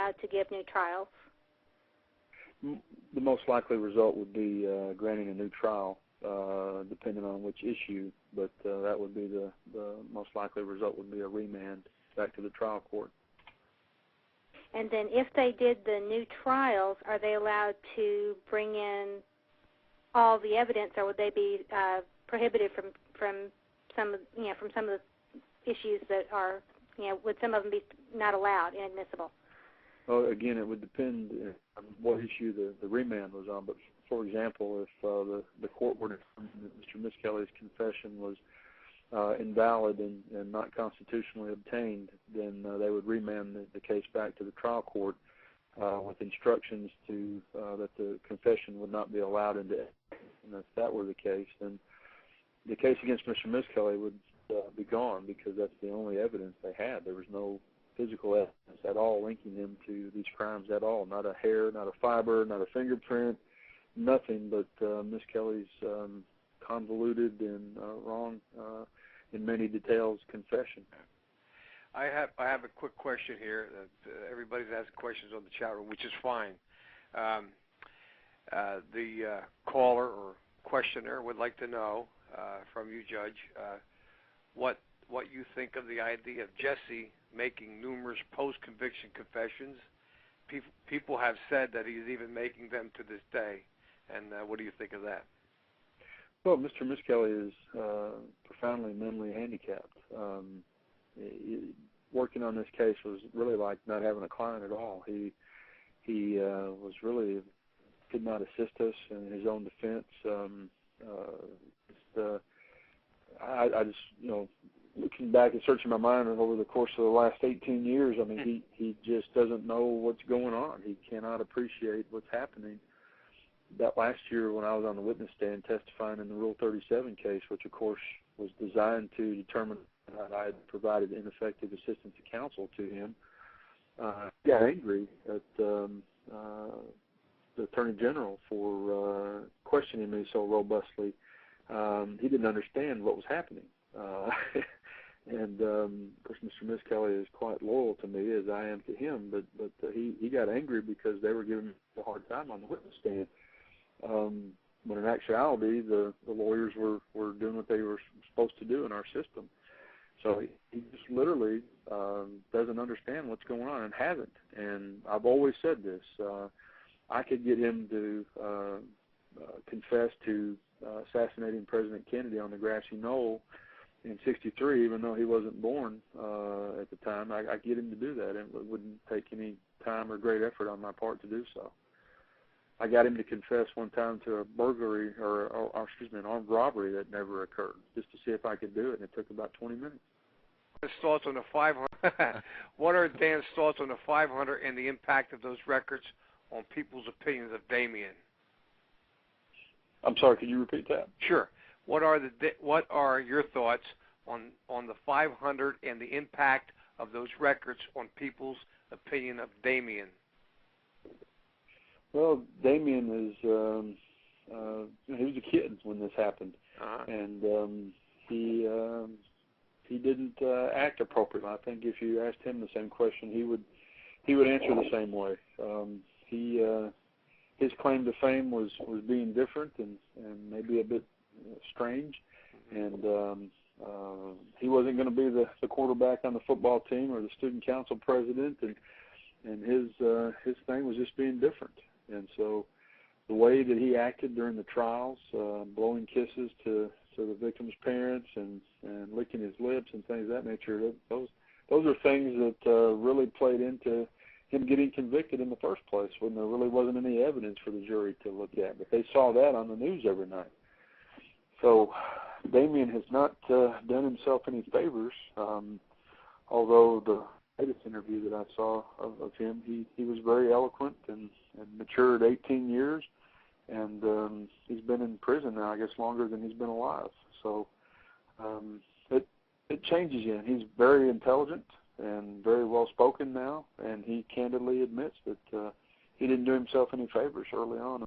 allowed to give new trials? The most likely result would be granting a new trial, depending on which issue, but that would be the most likely result would be a remand back to the trial court. And then if they did the new trials, are they allowed to bring in all the evidence, or would they be prohibited from some of the issues that are, would some of them be not allowed, inadmissible? Well, again, it would depend on what issue the remand was on. But for example, if the court were to determine that Mr. Miskelly's confession was invalid and not constitutionally obtained, then they would remand the case back to the trial court with instructions to that the confession would not be allowed into evidence. And if that were the case, then the case against Mr. Miskelly would be gone, because that's the only evidence they had. There was no physical evidence at all linking him to these crimes at all. Not a hair, not a fiber, not a fingerprint, nothing but Miskelly's convoluted and wrong in many details confession. I have a quick question here. Everybody's asking questions on the chat room, which is fine. The caller or questioner would like to know from you, Judge, what you think of the idea of Jesse making numerous post-conviction confessions. People have said that he's even making them to this day. And what do you think of that? Well, Mr. Miskelly is profoundly mentally handicapped. Working on this case was really like not having a client at all. He was really could not assist us in his own defense. I just, looking back and searching my mind over the course of the last 18 years, I mean, he just doesn't know what's going on. He cannot appreciate what's happening. That last year when I was on the witness stand testifying in the Rule 37 case, which of course was designed to determine that I had provided ineffective assistance of counsel to him, he got angry at the Attorney General for questioning me so robustly. He didn't understand what was happening. And of course, Mr. Miskelly is quite loyal to me, as I am to him, but he got angry because they were giving me a hard time on the witness stand. When in actuality, the lawyers were doing what they were supposed to do in our system. So he just literally doesn't understand what's going on and hasn't. And I've always said this. I could get him to confess to assassinating President Kennedy on the grassy knoll in '63, even though he wasn't born at the time. I get him to do that, and it wouldn't take any time or great effort on my part to do so. I got him to confess one time to a burglary, or an armed robbery that never occurred, just to see if I could do it, and it took about 20 minutes. His thoughts on the 500. What are Dan's thoughts on the 500 and the impact of those records on people's opinions of Damien? I'm sorry, could you repeat that? Sure. What are your thoughts on the 500 and the impact of those records on people's opinion of Damien? Well, Damien is he was a kid when this happened, and he didn't act appropriately. I think if you asked him the same question, he would answer the same way. His claim to fame was being different and maybe a bit strange, and he wasn't going to be the quarterback on the football team or the student council president, and his thing was just being different. And so the way that he acted during the trials, blowing kisses to the victim's parents and licking his lips and things of that nature, those are things that really played into him getting convicted in the first place when there really wasn't any evidence for the jury to look at. But they saw that on the news every night. So Damien has not done himself any favors, although the latest interview that I saw of him, he was very eloquent and matured 18 years, and he's been in prison now, I guess, longer than he's been alive. So it changes you. He's very intelligent and very well-spoken now, and he candidly admits that he didn't do himself any favors early on.